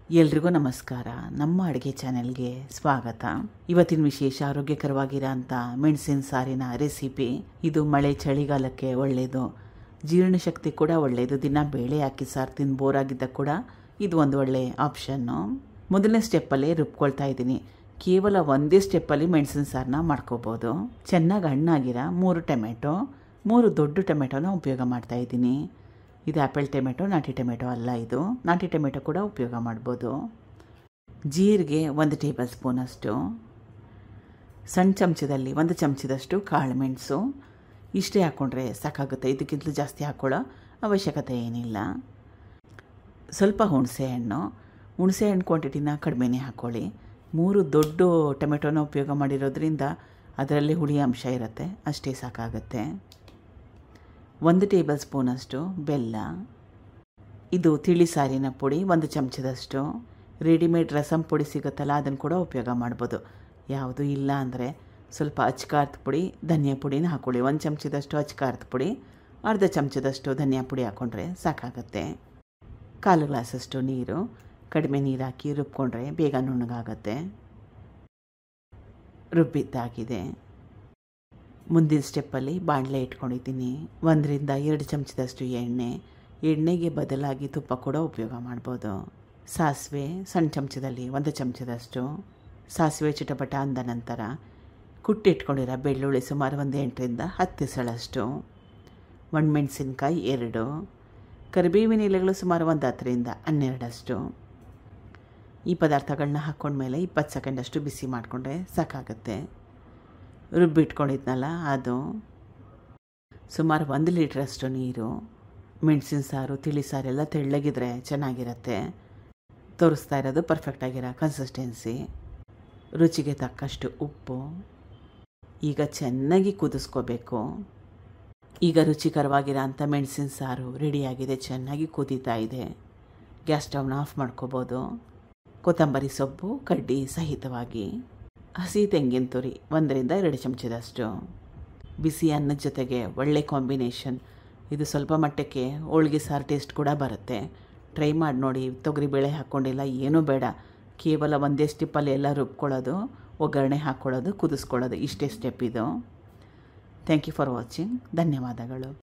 ಎಲ್ರಿಗೂ ನಮಸ್ಕಾರ. ನಮ್ಮ ಅಡುಗೆ ಚಾನೆಲ್ಗೆ ಸ್ವಾಗತ. ಇವತ್ತಿನ ವಿಶೇಷ ಆರೋಗ್ಯಕರವಾಗಿರೋ ಅಂಥ ಮೆಣಸಿನ ಸಾರಿನ ರೆಸಿಪಿ. ಇದು ಮಳೆ ಚಳಿಗಾಲಕ್ಕೆ ಒಳ್ಳೆಯದು, ಜೀರ್ಣಶಕ್ತಿ ಕೂಡ ಒಳ್ಳೆಯದು. ದಿನ ಬೇಳೆ ಹಾಕಿ ಸಾರು ತಿಂದು ಬೋರಾಗಿದ್ದ ಕೂಡ ಇದು ಒಂದು ಒಳ್ಳೆಯ ಆಪ್ಷನ್ನು. ಮೊದಲನೇ ಸ್ಟೆಪ್ಪಲ್ಲಿ ರುಬ್ಕೊಳ್ತಾ ಇದ್ದೀನಿ. ಕೇವಲ ಒಂದೇ ಸ್ಟೆಪ್ಪಲ್ಲಿ ಮೆಣಸಿನ ಸಾರನ್ನ ಮಾಡ್ಕೋಬೋದು. ಚೆನ್ನಾಗಿ ಹಣ್ಣಾಗಿರೋ 3 ಟೊಮೆಟೊ, 3 ದೊಡ್ಡ ಟೊಮೆಟೊನ ಉಪಯೋಗ ಮಾಡ್ತಾ ಇದ್ದೀನಿ. ಇದು ಆ್ಯಪಲ್ ಟೊಮೆಟೊ, ನಾಟಿ ಟೊಮೆಟೊ ಅಲ್ಲ. ಇದು ನಾಟಿ ಟೊಮೆಟೊ ಕೂಡ ಉಪಯೋಗ ಮಾಡ್ಬೋದು. ಜೀರಿಗೆ 1 ಟೇಬಲ್ ಸ್ಪೂನಷ್ಟು, ಸಣ್ಣ ಚಮಚದಲ್ಲಿ 1 ಚಮಚದಷ್ಟು ಕಾಳು ಮೆಣಸು. ಇಷ್ಟೇ ಹಾಕ್ಕೊಂಡ್ರೆ ಸಾಕಾಗುತ್ತೆ, ಇದಕ್ಕಿಂತಲೂ ಜಾಸ್ತಿ ಹಾಕ್ಕೊಳ್ಳೋ ಅವಶ್ಯಕತೆ ಏನಿಲ್ಲ. ಸ್ವಲ್ಪ ಹುಣಸೆಹಣ್ಣು ಕ್ವಾಂಟಿಟಿನ ಕಡಿಮೆನೇ ಹಾಕ್ಕೊಳ್ಳಿ. 3 ದೊಡ್ಡ ಟೊಮೆಟೊನ ಉಪಯೋಗ ಮಾಡಿರೋದ್ರಿಂದ ಅದರಲ್ಲಿ ಹುಳಿ ಅಂಶ ಇರುತ್ತೆ, ಅಷ್ಟೇ ಸಾಕಾಗುತ್ತೆ. 1 ಟೇಬಲ್ ಸ್ಪೂನಷ್ಟು ಬೆಲ್ಲ. ಇದು ತಿಳಿ ಸಾರಿನ ಪುಡಿ 1 ಚಮಚದಷ್ಟು. ರೆಡಿಮೇಡ್ ರಸಂ ಪುಡಿ ಸಿಗುತ್ತಲ್ಲ, ಅದನ್ನು ಕೂಡ ಉಪಯೋಗ ಮಾಡ್ಬೋದು. ಯಾವುದು ಇಲ್ಲ ಅಂದರೆ ಸ್ವಲ್ಪ ಅಚ್ಕಾರದ ಪುಡಿ, ಧನಿಯಾ ಪುಡಿನ ಹಾಕ್ಕೊಳ್ಳಿ. 1 ಚಮಚದಷ್ಟು ಅಚ್ಕಾರದ ಪುಡಿ, ಅರ್ಧ ಚಮಚದಷ್ಟು ಧನಿಯಾ ಪುಡಿ ಹಾಕ್ಕೊಂಡ್ರೆ ಸಾಕಾಗುತ್ತೆ. 1/4 ಗ್ಲಾಸಷ್ಟು ನೀರು, ಕಡಿಮೆ ನೀರು ಹಾಕಿ ರುಬ್ಕೊಂಡ್ರೆ ಬೇಗ ನುಣ್ಣಗಾಗತ್ತೆ. ರುಬ್ಬಿದ್ದಾಗಿದೆ. ಮುಂದಿನ ಸ್ಟೆಪ್ಪಲ್ಲಿ ಬಾಣಲೆ ಇಟ್ಕೊಂಡಿದ್ದೀನಿ. 1 ರಿಂದ 2 ಚಮಚದಷ್ಟು ಎಣ್ಣೆಗೆ ಬದಲಾಗಿ ತುಪ್ಪ ಕೂಡ ಉಪಯೋಗ ಮಾಡ್ಬೋದು. ಸಾಸಿವೆ ಸಣ್ಣ ಚಮಚದಲ್ಲಿ 1 ಚಮಚದಷ್ಟು. ಸಾಸಿವೆ ಚಿಟಪಟ ಅಂದ ನಂತರ ಕುಟ್ಟಿಟ್ಕೊಂಡಿರೋ ಬೆಳ್ಳುಳ್ಳಿ ಸುಮಾರು 8 ರಿಂದ 10 ಎಸಳಷ್ಟು. ಒಣಮೆಣಸಿನ್ಕಾಯಿ 2, ಕರಿಬೇವಿನ ಎಲೆಗಳು ಸುಮಾರು 10 ರಿಂದ 12. ಈ ಪದಾರ್ಥಗಳನ್ನ ಹಾಕ್ಕೊಂಡ್ಮೇಲೆ 20 ಸೆಕೆಂಡಷ್ಟು ಬಿಸಿ ಮಾಡಿಕೊಂಡ್ರೆ ಸಾಕಾಗುತ್ತೆ. ರುಬ್ಬಿಟ್ಕೊಂಡಿದ್ನಲ್ಲ ಅದು. ಸುಮಾರು 1 ಲೀಟ್ರಷ್ಟು ನೀರು. ಮೆಣಸಿನ ಸಾರು, ತಿಳಿ ಸಾರೆಲ್ಲ ತೆಳ್ಳಗಿದ್ರೆ ಚೆನ್ನಾಗಿರುತ್ತೆ. ತೋರಿಸ್ತಾ ಇರೋದು ಪರ್ಫೆಕ್ಟಾಗಿರೋ ಕನ್ಸಿಸ್ಟೆನ್ಸಿ. ರುಚಿಗೆ ತಕ್ಕಷ್ಟು ಉಪ್ಪು. ಈಗ ಚೆನ್ನಾಗಿ ಕುದಿಸ್ಕೋಬೇಕು. ಈಗ ರುಚಿಕರವಾಗಿರೋ ಅಂಥ ಮೆಣಸಿನ ಸಾರು ರೆಡಿಯಾಗಿದೆ, ಚೆನ್ನಾಗಿ ಕುದೀತಾ ಇದೆ. ಗ್ಯಾಸ್ ಸ್ಟವ್ನ ಆಫ್ ಮಾಡ್ಕೋಬೋದು. ಕೊತ್ತಂಬರಿ ಸೊಪ್ಪು ಕಡ್ಡಿ ಸಹಿತವಾಗಿ. ಹಸಿ ತೆಂಗಿನ ತುರಿ 1 ರಿಂದ 2 ಚಮಚದಷ್ಟು. ಬಿಸಿ ಅನ್ನದ ಜೊತೆಗೆ ಒಳ್ಳೆ ಕಾಂಬಿನೇಷನ್. ಇದು ಸ್ವಲ್ಪ ಮಟ್ಟಕ್ಕೆ ಹೋಳಿಗೆ ಸಾರು ಟೇಸ್ಟ್ ಕೂಡ ಬರುತ್ತೆ. ಟ್ರೈ ಮಾಡಿ ನೋಡಿ. ತೊಗರಿಬೇಳೆ ಹಾಕ್ಕೊಂಡಿಲ್ಲ, ಏನೂ ಬೇಡ. ಕೇವಲ ಒಂದೇ ಸ್ಟೆಪ್ಪಲ್ಲಿ ಎಲ್ಲ ರುಬ್ಕೊಳ್ಳೋದು, ಒಗ್ಗರಣೆ ಹಾಕ್ಕೊಳ್ಳೋದು, ಕುದಿಸ್ಕೊಳ್ಳೋದು, ಇಷ್ಟೇ ಸ್ಟೆಪ್ ಇದು. Thank you for watching. ಧನ್ಯವಾದಗಳು.